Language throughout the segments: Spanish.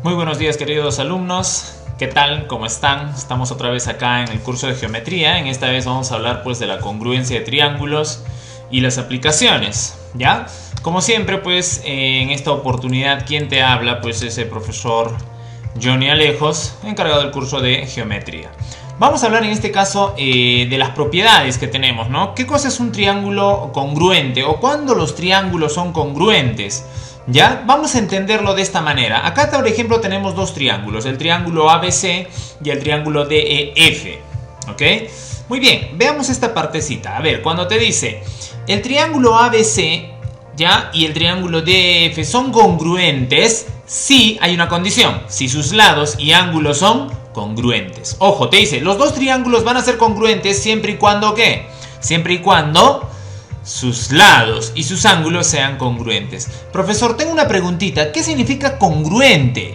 Muy buenos días, queridos alumnos. ¿Qué tal? ¿Cómo están? Estamos otra vez acá en el curso de geometría. En esta vez vamos a hablar pues de la congruencia de triángulos y las aplicaciones, ¿ya? Como siempre pues en esta oportunidad quien te habla pues es el profesor Johnny Alejos, encargado del curso de geometría. Vamos a hablar en este caso de las propiedades que tenemos, ¿no? ¿Qué cosa es un triángulo congruente o cuándo los triángulos son congruentes? ¿Ya? Vamos a entenderlo de esta manera. Acá, por ejemplo, tenemos dos triángulos, el triángulo ABC y el triángulo DEF, ¿ok? Muy bien, veamos esta partecita. A ver, cuando te dice el triángulo ABC, ¿ya? Y el triángulo DEF son congruentes si hay una condición, si sus lados y ángulos son congruentes. Ojo, te dice, los dos triángulos van a ser congruentes siempre y cuando, ¿qué? Siempre y cuando sus lados y sus ángulos sean congruentes. Profesor, tengo una preguntita. ¿Qué significa congruente?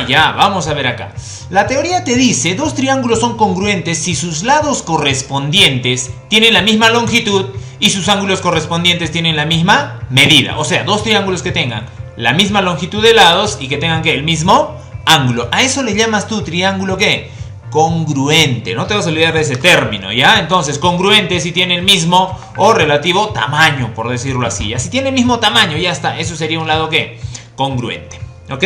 Ya, vamos a ver acá. La teoría te dice, dos triángulos son congruentes si sus lados correspondientes tienen la misma longitud y sus ángulos correspondientes tienen la misma medida. O sea, dos triángulos que tengan la misma longitud de lados y que tengan, ¿qué? El mismo ángulo. A eso le llamas tú triángulo, ¿qué? Congruente. No te vas a olvidar de ese término, ¿ya? Entonces, congruente si tiene el mismo o relativo tamaño, por decirlo así. Ya, si tiene el mismo tamaño, ya está. Eso sería un lado, ¿qué? Congruente. ¿Ok?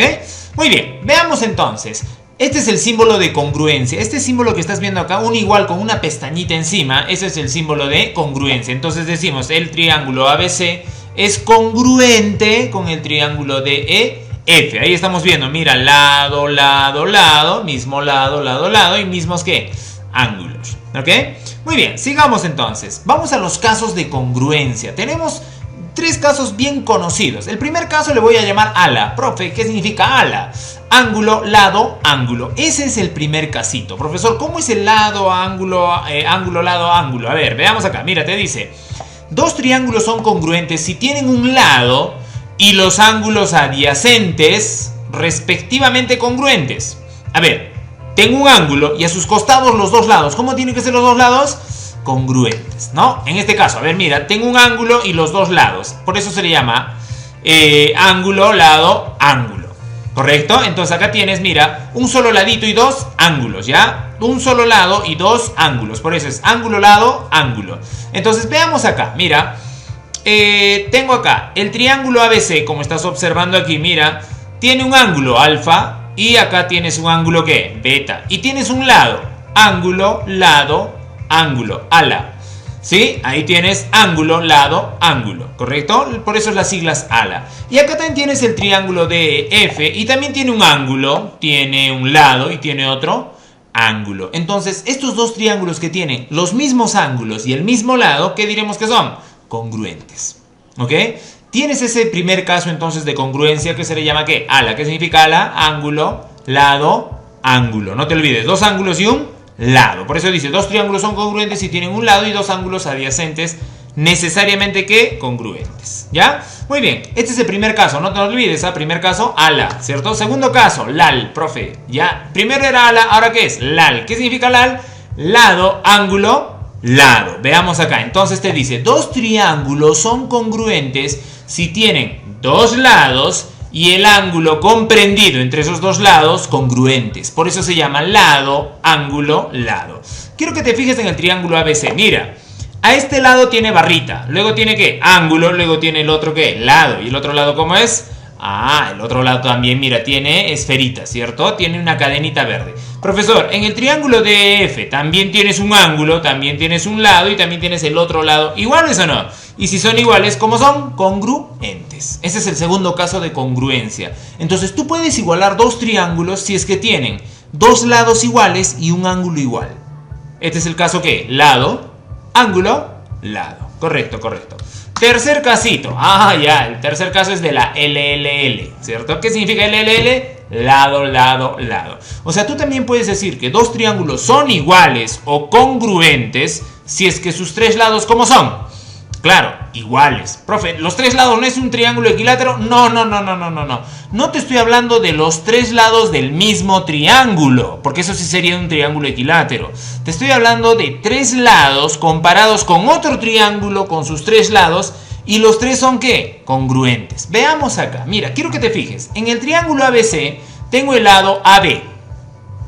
Muy bien. Veamos entonces. Este es el símbolo de congruencia. Este símbolo que estás viendo acá, un igual con una pestañita encima, ese es el símbolo de congruencia. Entonces decimos, el triángulo ABC es congruente con el triángulo DEF. Ahí estamos viendo, mira, lado, lado, lado, mismo lado, lado, lado y mismos, ¿qué? Ángulos, ¿ok? Muy bien, sigamos entonces. Vamos a los casos de congruencia. Tenemos tres casos bien conocidos. El primer caso le voy a llamar ala. Profe, ¿qué significa ala? Ángulo, lado, ángulo. Ese es el primer casito. Profesor, ¿cómo es el lado, ángulo, ángulo, lado, ángulo? A ver, veamos acá. Mira, te dice, dos triángulos son congruentes si tienen un lado y los ángulos adyacentes respectivamente congruentes. A ver, tengo un ángulo y a sus costados los dos lados. ¿Cómo tienen que ser los dos lados? Congruentes, ¿no? En este caso, a ver, mira, tengo un ángulo y los dos lados. Por eso se le llama ángulo, lado, ángulo. ¿Correcto? Entonces acá tienes, mira, un solo ladito y dos ángulos, ¿ya? Un solo lado y dos ángulos. Por eso es ángulo, lado, ángulo. Entonces veamos acá, mira. Tengo acá el triángulo ABC, como estás observando aquí, mira, tiene un ángulo alfa y acá tienes un ángulo, ¿qué? Beta. Y tienes un lado, ángulo, lado, ángulo, ala. ¿Sí? Ahí tienes ángulo, lado, ángulo, ¿correcto? Por eso es las siglas ala. Y acá también tienes el triángulo DEF y también tiene un ángulo, tiene un lado y tiene otro ángulo. Entonces, estos dos triángulos que tienen los mismos ángulos y el mismo lado, ¿qué diremos que son? Congruentes, ¿ok? Tienes ese primer caso entonces de congruencia que se le llama ¿qué? Ala. ¿Qué significa ala? Ángulo, lado, ángulo. No te olvides, dos ángulos y un lado. Por eso dice, dos triángulos son congruentes si tienen un lado y dos ángulos adyacentes necesariamente ¿qué? Congruentes, ¿ya? Muy bien, este es el primer caso, no te olvides, primer caso, ala, ¿cierto? Segundo caso, lal, profe, ¿ya? Primero era ala, ¿ahora qué es? Lal. ¿Qué significa lal? Lado, ángulo, lado. Veamos acá, entonces te dice, dos triángulos son congruentes si tienen dos lados y el ángulo comprendido entre esos dos lados congruentes. Por eso se llama lado, ángulo, lado. Quiero que te fijes en el triángulo ABC. Mira, a este lado tiene barrita, luego tiene ¿qué? Ángulo, luego tiene el otro ¿qué? Lado. ¿Y el otro lado cómo es? El otro lado también, mira, tiene esferita, ¿cierto? Tiene una cadenita verde. Profesor, en el triángulo DEF también tienes un ángulo, también tienes un lado y también tienes el otro lado. ¿Iguales o no? Y si son iguales, ¿cómo son? Congruentes. Ese es el segundo caso de congruencia. Entonces tú puedes igualar dos triángulos si es que tienen dos lados iguales y un ángulo igual. Este es el caso ¿qué? Lado, ángulo, lado. Correcto, correcto. Tercer casito. Ya, el tercer caso es de la LLL, ¿cierto? ¿Qué significa LLL? Lado, lado, lado. O sea, tú también puedes decir que dos triángulos son iguales o congruentes si es que sus tres lados, ¿cómo son? Claro, iguales. Profe, ¿los tres lados no es un triángulo equilátero? No. No te estoy hablando de los tres lados del mismo triángulo, porque eso sí sería un triángulo equilátero. Te estoy hablando de tres lados comparados con otro triángulo con sus tres lados y los tres son ¿qué? Congruentes. Veamos acá. Mira, quiero que te fijes. En el triángulo ABC tengo el lado AB.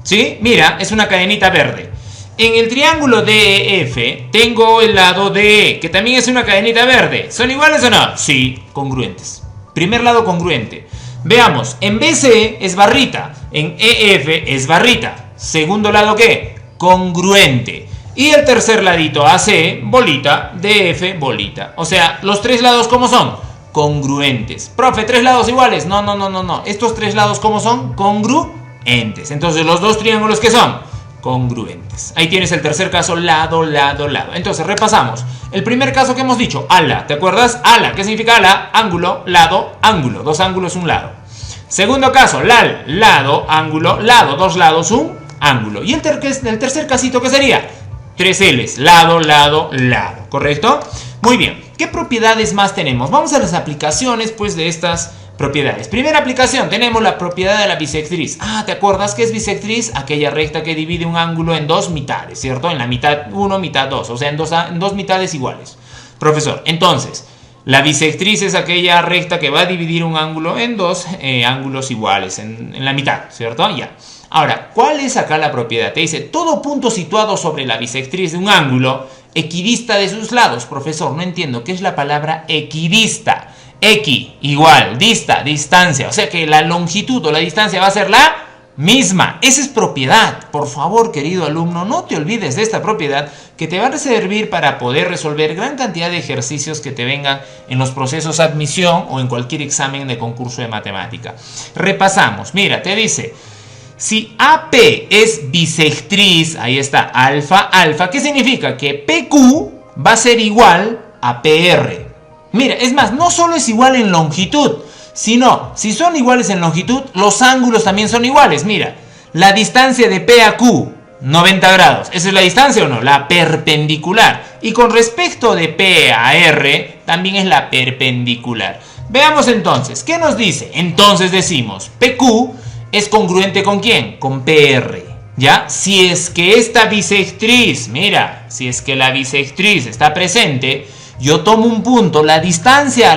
¿Sí? Mira, es una cadenita verde. En el triángulo DEF tengo el lado DE, que también es una cadenita verde. ¿Son iguales o no? Sí, congruentes. Primer lado congruente. Veamos, en BCE es barrita, en EF es barrita. Segundo lado, ¿qué? Congruente. Y el tercer ladito AC, bolita, DF, bolita. O sea, los tres lados, ¿cómo son? Congruentes. Profe, ¿tres lados iguales? No. Estos tres lados, ¿cómo son? Congruentes. Entonces, los dos triángulos, ¿qué son? Congruentes. Ahí tienes el tercer caso, lado, lado, lado. Entonces, repasamos. El primer caso que hemos dicho, ala. ¿Te acuerdas? Ala. ¿Qué significa ala? Ángulo, lado, ángulo. Dos ángulos, un lado. Segundo caso, lal, lado, ángulo, lado. Dos lados, un ángulo. Y el tercer casito, ¿qué sería? Tres L's, lado, lado, lado. ¿Correcto? Muy bien. ¿Qué propiedades más tenemos? Vamos a las aplicaciones, pues, de estas propiedades. Primera aplicación, tenemos la propiedad de la bisectriz. Ah, ¿te acuerdas qué es bisectriz? Aquella recta que divide un ángulo en dos mitades, ¿cierto? En la mitad 1, mitad 2, o sea, en dos mitades iguales. Profesor, entonces, la bisectriz es aquella recta que va a dividir un ángulo en dos ángulos iguales, en la mitad, ¿cierto? Ya. Ahora, ¿cuál es acá la propiedad? Te dice, todo punto situado sobre la bisectriz de un ángulo equidista de sus lados. Profesor, no entiendo, ¿qué es la palabra equidista? Equi, igual, dista, distancia. O sea que la longitud o la distancia va a ser la misma. Esa es propiedad. Por favor, querido alumno, no te olvides de esta propiedad que te va a servir para poder resolver gran cantidad de ejercicios que te vengan en los procesos de admisión o en cualquier examen de concurso de matemática. Repasamos. Mira, te dice, si AP es bisectriz, ahí está, alfa, alfa, ¿qué significa? Que PQ va a ser igual a PR. Mira, es más, no solo es igual en longitud, sino, si son iguales en longitud, los ángulos también son iguales. Mira, la distancia de P a Q, 90 grados. ¿Esa es la distancia o no? La perpendicular. Y con respecto de P a R, también es la perpendicular. Veamos entonces, ¿qué nos dice? Entonces decimos, PQ es congruente ¿con quién? Con PR. ¿Ya? Si es que esta bisectriz, mira, si es que la bisectriz está presente, yo tomo un punto, la distancia a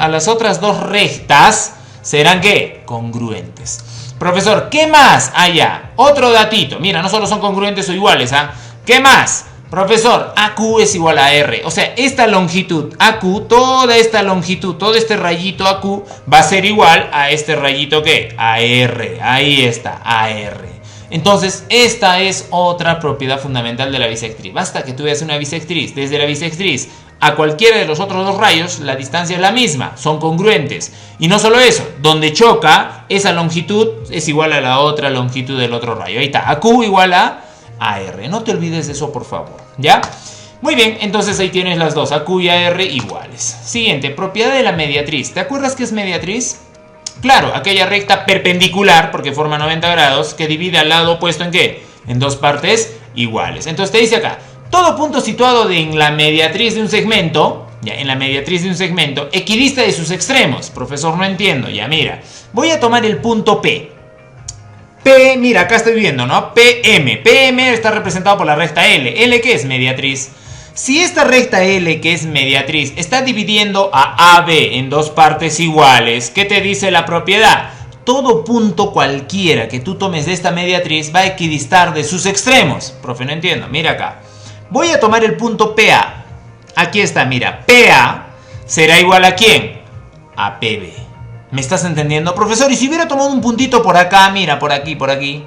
las otras dos rectas serán ¿qué? Congruentes. Profesor, ¿qué más? Allá, otro datito. Mira, no solo son congruentes o iguales, ¿ah? ¿Qué más? Profesor, AQ es igual a R. O sea, esta longitud AQ, toda esta longitud, todo este rayito AQ va a ser igual a este rayito ¿qué? A R. Ahí está, a R. Entonces, esta es otra propiedad fundamental de la bisectriz. Basta que tú veas una bisectriz. Desde la bisectriz a cualquiera de los otros dos rayos, la distancia es la misma. Son congruentes. Y no solo eso, donde choca, esa longitud es igual a la otra longitud del otro rayo. Ahí está, AQ igual a AR. No te olvides de eso, por favor. ¿Ya? Muy bien, entonces ahí tienes las dos, AQ y AR iguales. Siguiente, propiedad de la mediatriz. ¿Te acuerdas qué es mediatriz? Claro, aquella recta perpendicular, porque forma 90 grados, que divide al lado opuesto ¿en qué? En dos partes iguales. Entonces te dice acá, todo punto situado en la mediatriz de un segmento, ya, en la mediatriz de un segmento, equidista de sus extremos. Profesor, no entiendo. Ya, mira, voy a tomar el punto P. P, mira, acá estoy viendo, ¿no? PM. PM está representado por la recta L. ¿L qué es? Mediatriz. Si esta recta L, que es mediatriz, está dividiendo a AB en dos partes iguales, ¿qué te dice la propiedad? Todo punto cualquiera que tú tomes de esta mediatriz va a equidistar de sus extremos. Profe, no entiendo. Mira acá. Voy a tomar el punto PA. Aquí está, mira. PA será igual a ¿quién? A PB. ¿Me estás entendiendo, profesor? Y si hubiera tomado un puntito por acá, mira, por aquí, por aquí.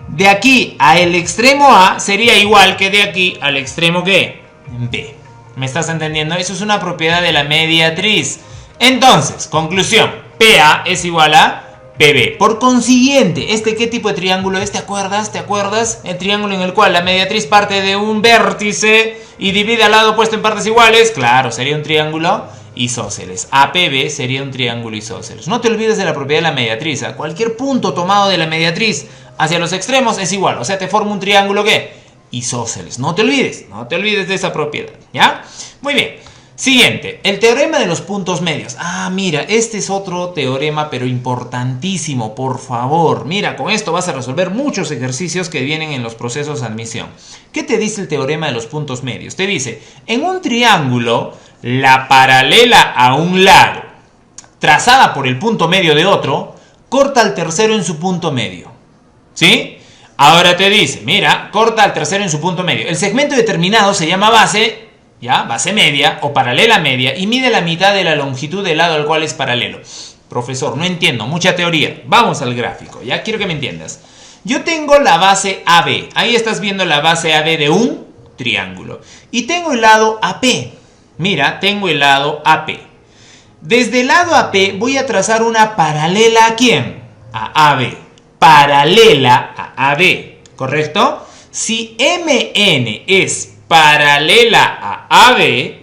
De aquí al extremo A sería igual que de aquí al extremo ¿qué? B. ¿Me estás entendiendo? Eso es una propiedad de la mediatriz. Entonces, conclusión. PA es igual a PB. Por consiguiente, ¿qué tipo de triángulo es? ¿Te acuerdas? ¿Te acuerdas? El triángulo en el cual la mediatriz parte de un vértice y divide al lado opuesto en partes iguales. Claro, sería un triángulo isósceles. APB sería un triángulo isósceles. No te olvides de la propiedad de la mediatriz. A cualquier punto tomado de la mediatriz hacia los extremos es igual. O sea, te forma un triángulo ¿qué? Isósceles. No te olvides de esa propiedad. ¿Ya? Muy bien. Siguiente, el teorema de los puntos medios. Ah, mira, este es otro teorema, pero importantísimo, por favor. Mira, con esto vas a resolver muchos ejercicios que vienen en los procesos de admisión. ¿Qué te dice el teorema de los puntos medios? Te dice, en un triángulo, la paralela a un lado, trazada por el punto medio de otro, corta al tercero en su punto medio. ¿Sí? Ahora te dice, mira, corta al tercero en su punto medio. El segmento determinado se llama base, ¿ya? Base media o paralela media y mide la mitad de la longitud del lado al cual es paralelo. Profesor, no entiendo, mucha teoría. Vamos al gráfico, ya quiero que me entiendas. Yo tengo la base AB. Ahí estás viendo la base AB de un triángulo. Y tengo el lado AP. Mira, tengo el lado AP. Desde el lado AP voy a trazar una paralela ¿a quién? A AB. Paralela a AB, ¿correcto? Si MN es paralela a AB,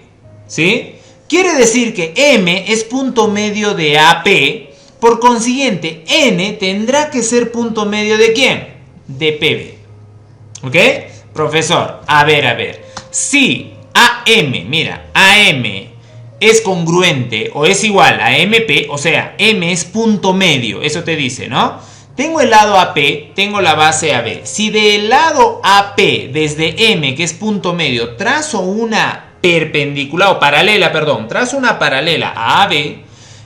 ¿sí? Quiere decir que M es punto medio de AP. Por consiguiente, N tendrá que ser punto medio ¿de quién? De PB. ¿Ok? Profesor, a ver. Si AM, mira, AM es congruente o es igual a MP, o sea, M es punto medio, eso te dice, ¿no? Tengo el lado AP, tengo la base AB. Si del lado AP, desde M, que es punto medio, trazo una perpendicular o paralela, perdón, trazo una paralela a AB,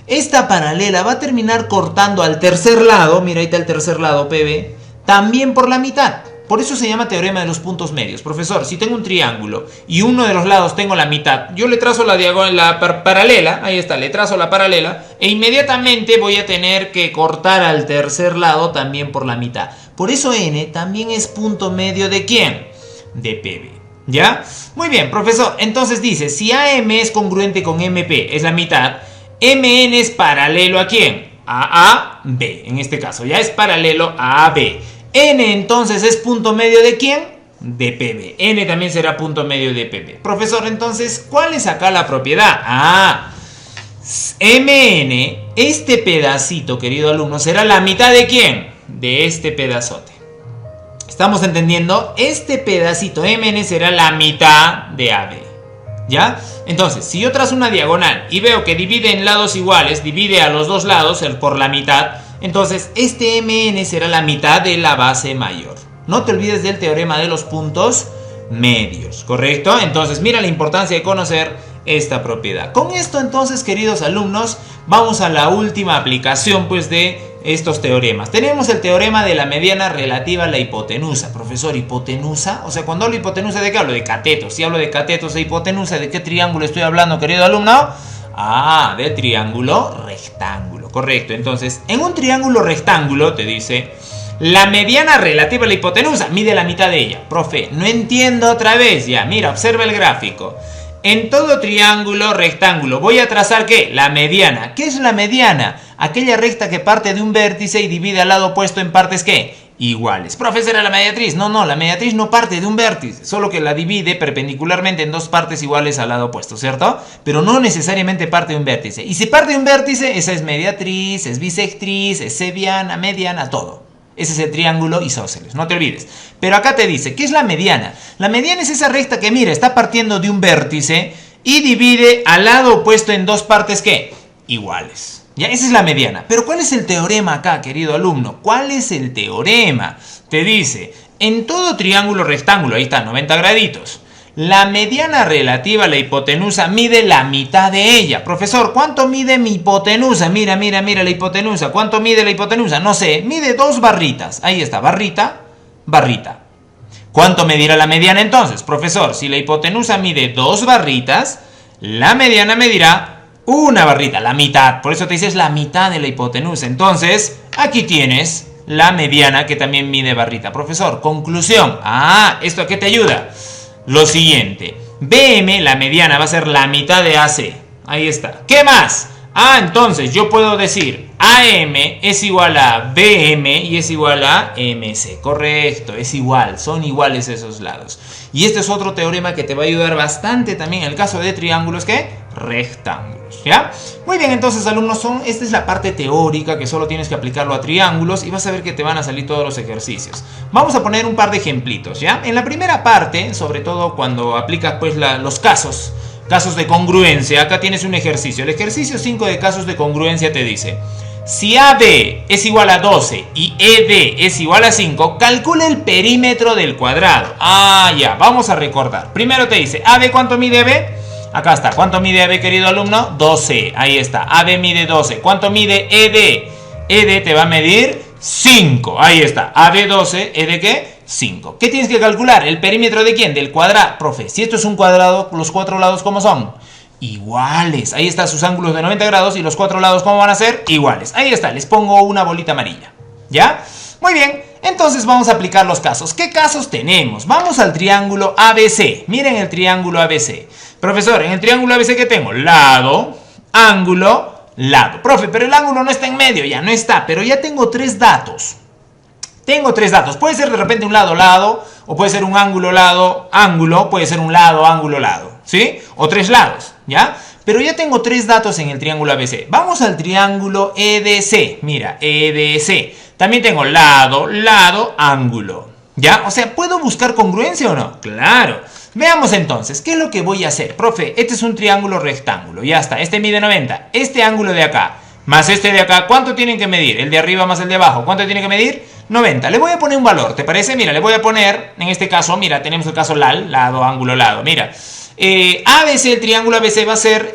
esta paralela va a terminar cortando al tercer lado, mira ahí está el tercer lado PB, también por la mitad. Por eso se llama teorema de los puntos medios. Profesor, si tengo un triángulo y uno de los lados tengo la mitad, yo le trazo la diagonal, la paralela, ahí está, le trazo la paralela e inmediatamente voy a tener que cortar al tercer lado también por la mitad. Por eso N también es punto medio ¿de quién? De PB. ¿Ya? Muy bien, profesor. Entonces dice, si AM es congruente con MP, es la mitad, MN es paralelo ¿a quién? A AB, en este caso, ya es paralelo a AB. N entonces es punto medio ¿de quién? De PB. N también será punto medio de PB. Profesor, entonces, ¿cuál es acá la propiedad? MN, este pedacito, querido alumno, será la mitad ¿de quién? De este pedazote. ¿Estamos entendiendo? Este pedacito MN será la mitad de AB. ¿Ya? Entonces, si yo trazo una diagonal y veo que divide en lados iguales, divide a los dos lados por la mitad, entonces este MN será la mitad de la base mayor. No te olvides del teorema de los puntos medios, ¿correcto? Entonces, mira la importancia de conocer esta propiedad. Con esto, entonces, queridos alumnos, vamos a la última aplicación, pues, de estos teoremas. Tenemos el teorema de la mediana relativa a la hipotenusa. Profesor, ¿hipotenusa? O sea, cuando hablo de hipotenusa, ¿de qué hablo? De catetos. Si hablo de catetos e hipotenusa, ¿de qué triángulo estoy hablando, querido alumno? Del triángulo rectángulo, correcto. Entonces, en un triángulo rectángulo, te dice, la mediana relativa a la hipotenusa mide la mitad de ella. Profe, no entiendo otra vez. Ya, mira, observa el gráfico. En todo triángulo rectángulo, voy a trazar ¿qué? La mediana. ¿Qué es la mediana? Aquella recta que parte de un vértice y divide al lado opuesto en partes ¿qué? Iguales. Profesor, ¿era la mediatriz? No, la mediatriz no parte de un vértice, solo que la divide perpendicularmente en dos partes iguales al lado opuesto, ¿cierto? Pero no necesariamente parte de un vértice. Y si parte de un vértice, esa es mediatriz, es bisectriz, es sebiana, mediana, todo. Ese es el triángulo isósceles, no te olvides. Pero acá te dice, ¿qué es la mediana? La mediana es esa recta que, mira, está partiendo de un vértice y divide al lado opuesto en dos partes ¿qué? Iguales. Ya, esa es la mediana. Pero ¿cuál es el teorema acá, querido alumno? ¿Cuál es el teorema? Te dice, en todo triángulo rectángulo, ahí está, 90 graditos, la mediana relativa a la hipotenusa mide la mitad de ella. Profesor, ¿cuánto mide mi hipotenusa? Mira la hipotenusa. ¿Cuánto mide la hipotenusa? No sé, mide 2 barritas. Ahí está, barrita, barrita. ¿Cuánto medirá la mediana entonces? Profesor, si la hipotenusa mide 2 barritas, la mediana medirá 1 barrita, la mitad. Por eso te dices la mitad de la hipotenusa. Entonces, aquí tienes la mediana que también mide barrita. Profesor, conclusión. ¿Esto a qué te ayuda? Lo siguiente, BM, la mediana, va a ser la mitad de AC. Ahí está. ¿Qué más? Entonces yo puedo decir AM es igual a BM y es igual a MC. Correcto, es igual, son iguales esos lados. Y este es otro teorema que te va a ayudar bastante también en el caso de triángulos, ¿qué? Rectángulos, ¿ya? Muy bien, entonces, alumnos, esta es la parte teórica que solo tienes que aplicarlo a triángulos y vas a ver que te van a salir todos los ejercicios. Vamos a poner un par de ejemplitos, ¿ya? En la primera parte, sobre todo cuando aplicas pues los casos de congruencia, acá tienes un ejercicio. El ejercicio 5 de casos de congruencia te dice, si AD es igual a 12 y ED es igual a 5, calcula el perímetro del cuadrado. Ya, vamos a recordar. Primero te dice, AD, ¿cuánto mide AB? Acá está. ¿Cuánto mide AB, querido alumno? 12. Ahí está. AB mide 12. ¿Cuánto mide ED? ED te va a medir 5. Ahí está. AB 12, ¿ED qué? 5. ¿Qué tienes que calcular? ¿El perímetro de quién? Del cuadrado. Profe, si esto es un cuadrado, los cuatro lados, ¿cómo son? Iguales. Ahí están sus ángulos de 90 grados y los cuatro lados, ¿cómo van a ser? Iguales. Ahí está. Les pongo una bolita amarilla. ¿Ya? Muy bien. Entonces vamos a aplicar los casos. ¿Qué casos tenemos? Vamos al triángulo ABC. Miren el triángulo ABC. Profesor, en el triángulo ABC, ¿qué tengo? Lado, ángulo, lado. Profe, pero el ángulo no está en medio. Ya no está. Pero ya tengo tres datos. Tengo tres datos. Puede ser de repente un lado, lado. O puede ser un ángulo, lado, ángulo. Puede ser un lado, ángulo, lado. ¿Sí? O tres lados. ¿Ya? Pero ya tengo tres datos en el triángulo ABC. Vamos al triángulo EDC. Mira, EDC. También tengo lado, lado, ángulo. ¿Ya? O sea, ¿puedo buscar congruencia o no? ¡Claro! Veamos entonces, ¿qué es lo que voy a hacer? Profe, este es un triángulo rectángulo. Ya está, este mide 90. Este ángulo de acá más este de acá, ¿cuánto tienen que medir? El de arriba más el de abajo, ¿cuánto tiene que medir? 90. Le voy a poner un valor, ¿te parece? Mira, le voy a poner, en este caso, mira, tenemos el caso LAL, lado, ángulo, lado. Mira, ABC, el triángulo ABC va a ser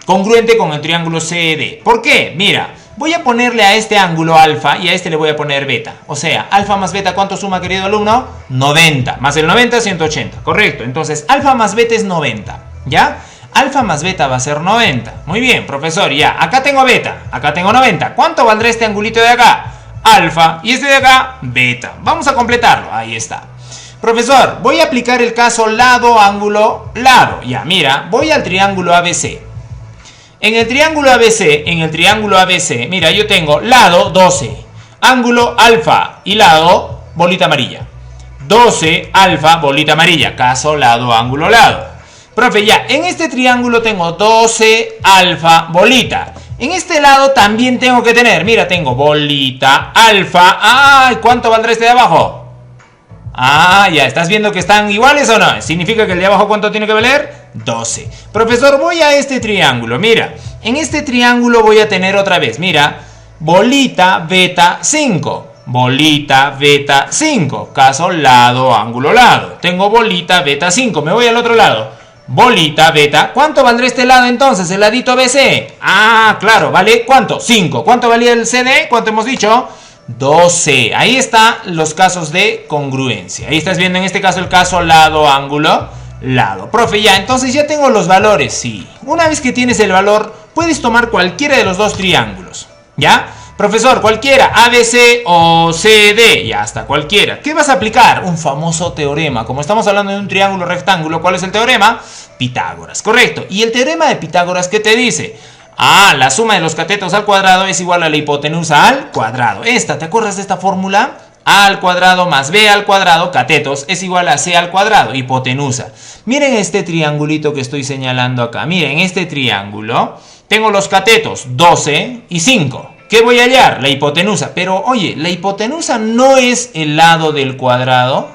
congruente con el triángulo CD. ¿Por qué? Mira, voy a ponerle a este ángulo alfa y a este le voy a poner beta. O sea, alfa más beta, ¿cuánto suma, querido alumno? 90. Más el 90, 180. Correcto. Entonces, alfa más beta es 90. ¿Ya? Alfa más beta va a ser 90. Muy bien, profesor. Ya, acá tengo beta. Acá tengo 90. ¿Cuánto valdrá este angulito de acá? Alfa. Y este de acá, beta. Vamos a completarlo. Ahí está. Profesor, voy a aplicar el caso lado, ángulo, lado. Ya, mira, voy al triángulo ABC. En el triángulo ABC, mira, yo tengo lado 12, ángulo alfa y lado bolita amarilla. 12, alfa, bolita amarilla, caso lado, ángulo, lado. Profe, ya, en este triángulo tengo 12, alfa, bolita. En este lado también tengo que tener, mira, tengo bolita, alfa. ¡Ay! ¿Cuánto valdrá este de abajo? Ah, ya, ¿estás viendo que están iguales o no? ¿Significa que el de abajo cuánto tiene que valer? 12. Profesor, voy a este triángulo. Mira, en este triángulo voy a tener otra vez, mira, bolita, beta, 5. Bolita, beta, 5. Caso lado, ángulo, lado. Tengo bolita, beta, 5. Me voy al otro lado. Bolita, beta. ¿Cuánto valdrá este lado entonces? El ladito BC. Ah, claro, ¿vale? ¿Cuánto? 5. ¿Cuánto valía el CD? ¿Cuánto hemos dicho? 12. Ahí están los casos de congruencia. Ahí estás viendo en este caso el caso lado, ángulo, lado. Profe, ya, entonces ya tengo los valores, sí. Una vez que tienes el valor, puedes tomar cualquiera de los dos triángulos. ¿Ya? Profesor, cualquiera, ABC o CD, ya está, cualquiera. ¿Qué vas a aplicar? Un famoso teorema. Como estamos hablando de un triángulo rectángulo, ¿cuál es el teorema? Pitágoras, correcto. ¿Y el teorema de Pitágoras qué te dice? Ah, la suma de los catetos al cuadrado es igual a la hipotenusa al cuadrado. ¿Te acuerdas de esta fórmula? A al cuadrado más B al cuadrado, catetos, es igual a C al cuadrado, hipotenusa. Miren este triangulito que estoy señalando acá. Miren, este triángulo, tengo los catetos 12 y 5. ¿Qué voy a hallar? La hipotenusa. Pero, oye, ¿la hipotenusa no es el lado del cuadrado?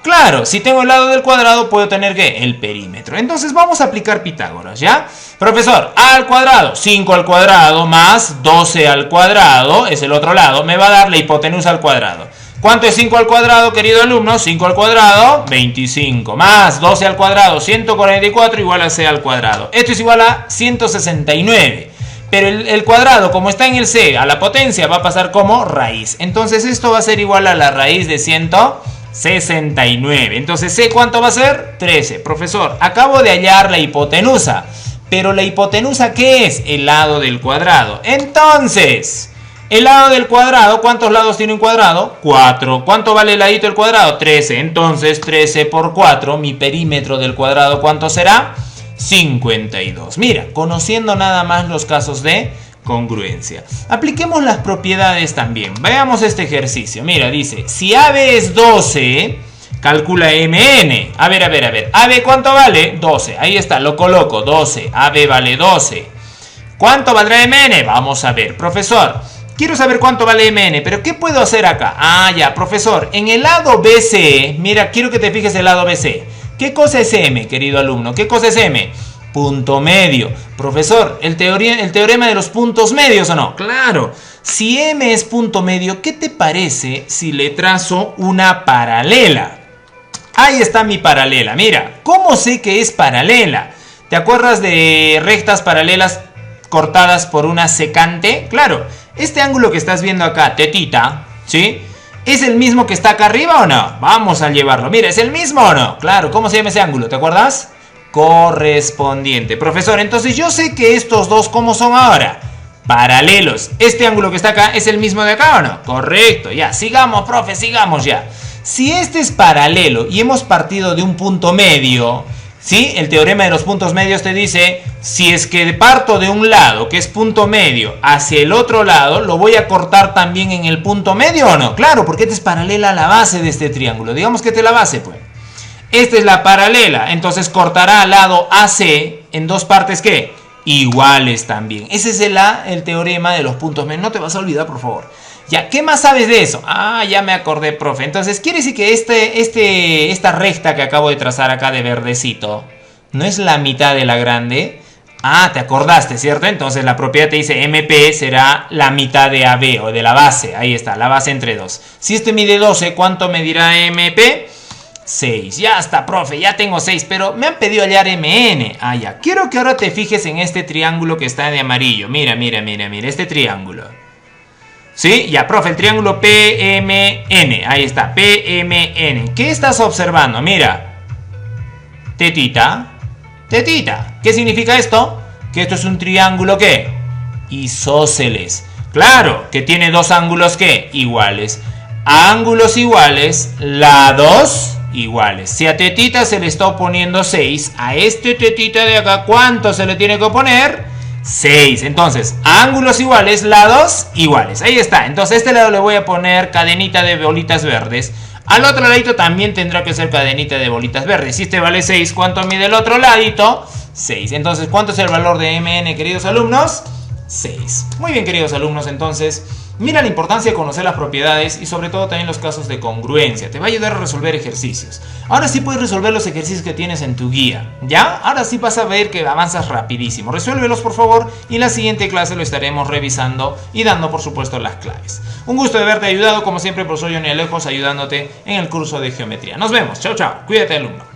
Claro, si tengo el lado del cuadrado, puedo tener, ¿qué? El perímetro. Entonces, vamos a aplicar Pitágoras, ¿ya? Profesor, a al cuadrado, 5 al cuadrado, más 12 al cuadrado, es el otro lado, me va a dar la hipotenusa al cuadrado. ¿Cuánto es 5 al cuadrado, querido alumno? 5 al cuadrado, 25, más 12 al cuadrado, 144, igual a C al cuadrado. Esto es igual a 169. Pero el cuadrado, como está en el C, a la potencia, va a pasar como raíz. Entonces, esto va a ser igual a la raíz de 169. Entonces, C, ¿cuánto va a ser? 13. Profesor, acabo de hallar la hipotenusa. Pero la hipotenusa, ¿qué es? El lado del cuadrado. Entonces, el lado del cuadrado, ¿cuántos lados tiene un cuadrado? 4. ¿Cuánto vale el ladito del cuadrado? 13. Entonces, 13 por 4, mi perímetro del cuadrado, ¿cuánto será? 52. Mira, conociendo nada más los casos de congruencia. Apliquemos las propiedades también. Veamos este ejercicio. Mira, dice, si AB es 12, calcula MN. A ver. AB, ¿cuánto vale? 12. Ahí está, lo coloco. 12. AB vale 12. ¿Cuánto valdrá MN? Vamos a ver. Profesor, quiero saber cuánto vale MN, pero ¿qué puedo hacer acá? Ah, ya, profesor. En el lado BC, mira, quiero que te fijes el lado BC. ¿Qué cosa es M, querido alumno? ¿Qué cosa es M? Punto medio. Profesor, ¿el teorema de los puntos medios o no? Claro. Si M es punto medio, ¿qué te parece si le trazo una paralela? Ahí está mi paralela. Mira, ¿cómo sé que es paralela? ¿Te acuerdas de rectas paralelas cortadas por una secante? Claro, Este ángulo que estás viendo acá, tetita, ¿sí? ¿Es el mismo que está acá arriba o no? Vamos a llevarlo. Mira, ¿es el mismo o no? Claro, ¿cómo se llama ese ángulo? ¿Te acuerdas? Correspondiente. Profesor, entonces yo sé que estos dos, ¿cómo son ahora? Paralelos. ¿Este ángulo que está acá es el mismo de acá o no? Correcto, ya. Sigamos, profe, sigamos ya. Si este es paralelo y hemos partido de un punto medio, ¿sí? El teorema de los puntos medios te dice, si es que parto de un lado, que es punto medio, hacia el otro lado, ¿lo voy a cortar también en el punto medio o no? Claro, porque esta es paralela a la base de este triángulo. Digamos que esta es la base, pues. Esta es la paralela, entonces cortará al lado AC en dos partes, ¿qué? Iguales también. Ese es el teorema de los puntos medios. No te vas a olvidar, por favor. Ya, ¿qué más sabes de eso? Ah, ya me acordé, profe. Entonces, quiere decir que esta recta que acabo de trazar acá de verdecito, ¿no es la mitad de la grande? Ah, te acordaste, ¿cierto? Entonces la propiedad te dice MP será la mitad de AB o de la base. Ahí está, la base entre 2. Si este mide 12, ¿cuánto medirá MP? 6. Ya está, profe, ya tengo 6, pero me han pedido hallar MN. Ah, ya. Quiero que ahora te fijes en este triángulo que está de amarillo. Mira, este triángulo. ¿Sí? Ya, profe, el triángulo PMN. Ahí está, PMN. ¿Qué estás observando? Mira. Tetita. Tetita. ¿Qué significa esto? Que esto es un triángulo, ¿qué? Isósceles. Claro, que tiene dos ángulos, ¿qué? Iguales. Ángulos iguales, lados iguales. Si a tetita se le está oponiendo 6, a este tetita de acá, ¿cuánto se le tiene que oponer? 6. Entonces, ángulos iguales, lados iguales. Ahí está. Entonces, a este lado le voy a poner cadenita de bolitas verdes. Al otro ladito también tendrá que ser cadenita de bolitas verdes. Si este vale 6, ¿cuánto mide el otro ladito? 6. Entonces, ¿cuánto es el valor de MN, queridos alumnos? 6. Muy bien, queridos alumnos, entonces mira la importancia de conocer las propiedades y sobre todo también los casos de congruencia. Te va a ayudar a resolver ejercicios. Ahora sí puedes resolver los ejercicios que tienes en tu guía, ¿ya? Ahora sí vas a ver que avanzas rapidísimo. Resuélvelos, por favor, y en la siguiente clase lo estaremos revisando y dando, por supuesto, las claves. Un gusto de haberte ayudado, como siempre, profesor Johnny Alejos, ayudándote en el curso de geometría. Nos vemos. Chao, chao. Cuídate, alumno.